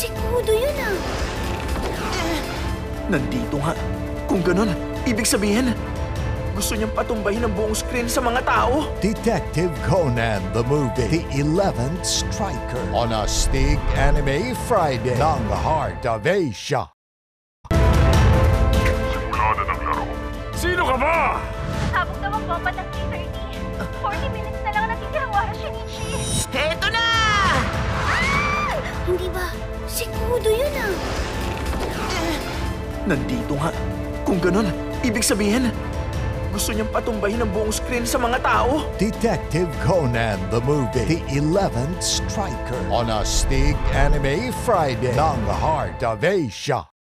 Si Kudo yun ah. Nandito nga. Kung ganun, ibig sabihin, gusto niyang patumbahin ang buong screen sa mga tao. Detective Conan the Movie, The 11th Striker, on a Stig Anime Friday ng Heart of Asia. Simula na ng laro. Sino ka ba? Habog na magbomba ng 3:30. 40 minutes na lang natitirang oras, Shinichi. Heto na! Hindi ba? Si Kudo yun ah. Nandito nga. Kung ganun, ibig sabihin, gusto niyang patumbahin ang buong screen sa mga tao. Detective Conan the Movie, The 11th Striker, on a Stig Anime Friday ng Heart of Asia.